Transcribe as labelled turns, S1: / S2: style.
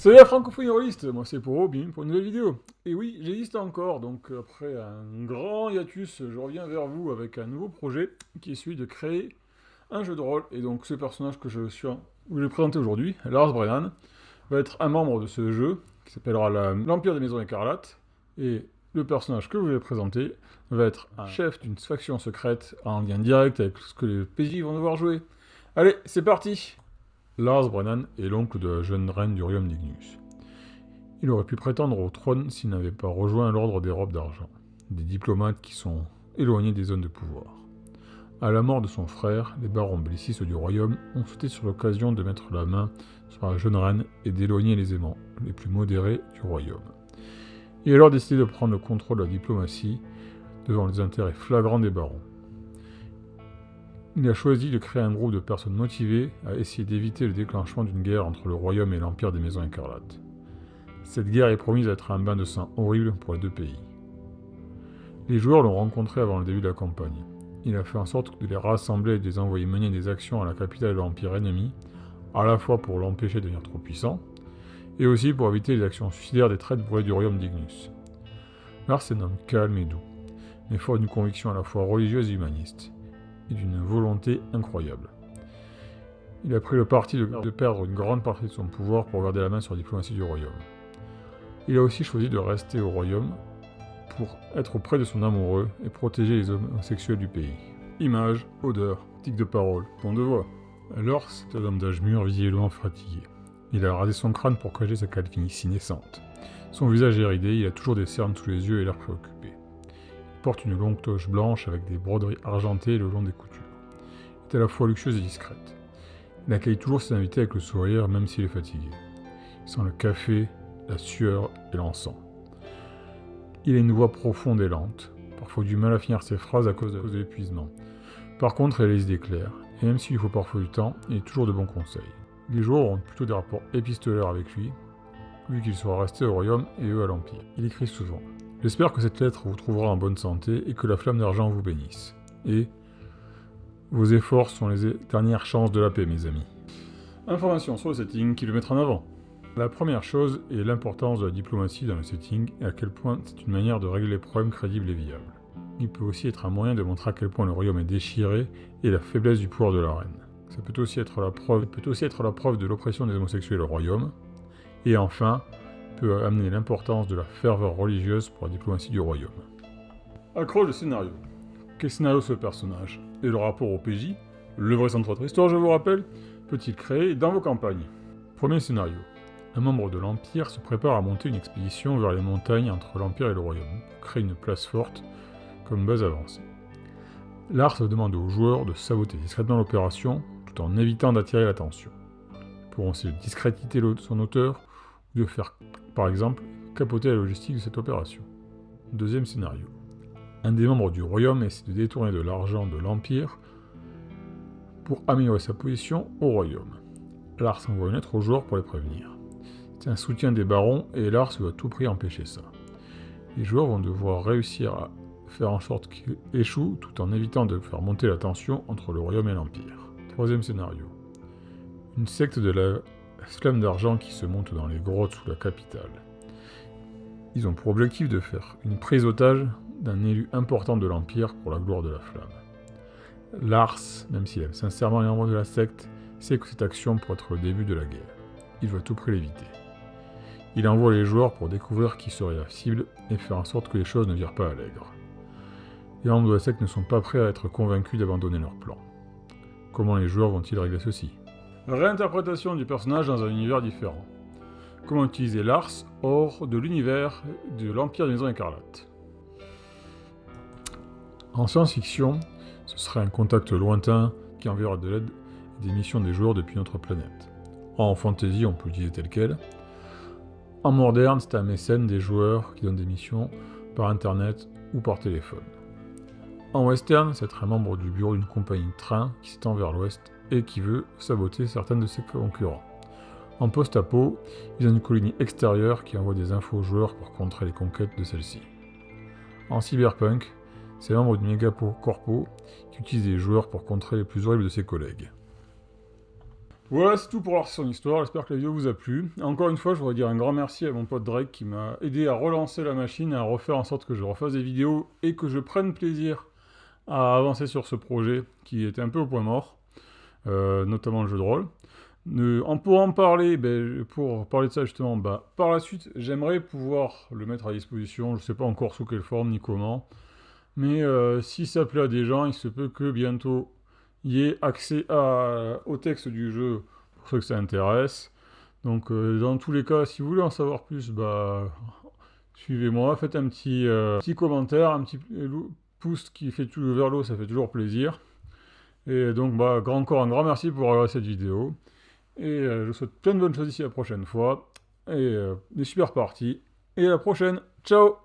S1: Salut la francophonie rôliste, moi c'est pour bienvenue pour une nouvelle vidéo. Et oui, j'existe encore, donc après un grand hiatus, je reviens vers vous avec un nouveau projet qui est celui de créer un jeu de rôle. Et donc ce personnage que je vais présenter aujourd'hui, Lars Brennan, va être un membre de ce jeu qui s'appellera l'Empire des Maisons Écarlates. Et le personnage que je vais présenter va être un chef d'une faction secrète en lien direct avec ce que les PJ vont devoir jouer. Allez, c'est parti! Lars Brennan est l'oncle de la jeune reine du royaume d'Ignus. Il aurait pu prétendre au trône s'il n'avait pas rejoint l'ordre des robes d'argent, des diplomates qui sont éloignés des zones de pouvoir. À la mort de son frère, les barons bellicistes du royaume ont sauté sur l'occasion de mettre la main sur la jeune reine et d'éloigner les aimants les plus modérés du royaume. Il a alors décidé de prendre le contrôle de la diplomatie devant les intérêts flagrants des barons. Il a choisi de créer un groupe de personnes motivées à essayer d'éviter le déclenchement d'une guerre entre le royaume et l'Empire des Maisons Écarlates. Cette guerre est promise à être un bain de sang horrible pour les deux pays. Les joueurs l'ont rencontré avant le début de la campagne. Il a fait en sorte de les rassembler et de les envoyer mener des actions à la capitale de l'Empire ennemi, à la fois pour l'empêcher de devenir trop puissant, et aussi pour éviter les actions suicidaires des traîtres brûlés du royaume d'Ignus. Lars est un homme calme et doux, mais fort d'une conviction à la fois religieuse et humaniste, et d'une volonté incroyable. Il a pris le parti de perdre une grande partie de son pouvoir pour garder la main sur la diplomatie du royaume. Il a aussi choisi de rester au royaume pour être auprès de son amoureux et protéger les homosexuels du pays. Images, odeurs, tics de parole, ton de voix. Alors, c'est un homme d'âge mûr, visiblement fatigué. Il a rasé son crâne pour cacher sa calvitie naissante. Son visage est ridé, il a toujours des cernes sous les yeux et l'air préoccupé. Il porte une longue toche blanche avec des broderies argentées le long des coutures. Il est à la fois luxueuse et discrète. Il accueille toujours ses invités avec le sourire, même s'il est fatigué. Il sent le café, la sueur et l'encens. Il a une voix profonde et lente, parfois du mal à finir ses phrases à cause de l'épuisement. Par contre, il a les idées claires, et même s'il lui faut parfois du temps, il a toujours de bons conseils. Les joueurs auront plutôt des rapports épistolaires avec lui, vu qu'il sera resté au royaume et eux à l'Empire. Il écrit souvent. J'espère que cette lettre vous trouvera en bonne santé et que la flamme d'argent vous bénisse. Et vos efforts sont les dernières chances de la paix, mes amis. Informations sur le setting qui le mettra en avant. La première chose est l'importance de la diplomatie dans le setting et à quel point c'est une manière de régler les problèmes crédibles et viables. Il peut aussi être un moyen de montrer à quel point le royaume est déchiré et la faiblesse du pouvoir de la reine. Ça peut aussi être la preuve de l'oppression des homosexuels au royaume. Et enfin, peut amener l'importance de la ferveur religieuse pour la diplomatie du royaume. Accroche le scénario. Quel scénario ce personnage et le rapport au PJ, le vrai centre de votre histoire je vous rappelle, peut-il créer dans vos campagnes? Premier scénario. Un membre de l'Empire se prépare à monter une expédition vers les montagnes entre l'Empire et le Royaume, pour créer une place forte comme base avancée. Lars demande aux joueurs de saboter discrètement l'opération, tout en évitant d'attirer l'attention. Ils pourront aussi discréditer son auteur, ou de faire, par exemple, capoter la logistique de cette opération. Deuxième scénario. Un des membres du Royaume essaie de détourner de l'argent de l'Empire pour améliorer sa position au Royaume. Lars envoie une lettre aux joueurs pour les prévenir. C'est un soutien des barons et Lars veut à tout prix empêcher ça. Les joueurs vont devoir réussir à faire en sorte qu'il échoue tout en évitant de faire monter la tension entre le royaume et l'empire. Troisième scénario. Une secte de la flamme d'argent qui se monte dans les grottes sous la capitale. Ils ont pour objectif de faire une prise otage d'un élu important de l'empire pour la gloire de la flamme. Lars, même s'il aime sincèrement les membres de la secte, sait que cette action pourrait être le début de la guerre. Il veut à tout prix l'éviter. Il envoie les joueurs pour découvrir qui serait la cible et faire en sorte que les choses ne virent pas à l'aigre. Les membres de la secte ne sont pas prêts à être convaincus d'abandonner leur plan. Comment les joueurs vont-ils régler ceci? Réinterprétation du personnage dans un univers différent. Comment utiliser Lars hors de l'univers de l'Empire des Maisons Écarlates? En science-fiction, ce serait un contact lointain qui enverra de l'aide et des missions des joueurs depuis notre planète. En fantasy, on peut l'utiliser tel quel. En moderne, c'est un mécène des joueurs qui donne des missions par internet ou par téléphone. En western, c'est être un membre du bureau d'une compagnie de train qui s'étend vers l'ouest et qui veut saboter certaines de ses concurrents. En post-apo, ils ont une colonie extérieure qui envoie des infos aux joueurs pour contrer les conquêtes de celle-ci. En cyberpunk, c'est un membre d'une méga corpo qui utilise des joueurs pour contrer les plus horribles de ses collègues. Voilà, c'est tout pour la session histoire, j'espère que la vidéo vous a plu. Encore une fois, je voudrais dire un grand merci à mon pote Drake qui m'a aidé à relancer la machine, à refaire en sorte que je refasse des vidéos et que je prenne plaisir à avancer sur ce projet qui était un peu au point mort, notamment le jeu de rôle. Pour en parler, pour parler de ça justement, par la suite, j'aimerais pouvoir le mettre à disposition, je ne sais pas encore sous quelle forme ni comment, mais si ça plaît à des gens, il se peut que bientôt il y ait accès au texte du jeu pour ceux que ça intéresse. Donc dans tous les cas, si vous voulez en savoir plus, suivez-moi, faites un petit commentaire, un petit pouce qui fait tout vers l'eau, ça fait toujours plaisir. Et donc encore un grand merci pour regarder cette vidéo. Et je vous souhaite plein de bonnes choses ici la prochaine fois. Et des super parties. Et à la prochaine. Ciao!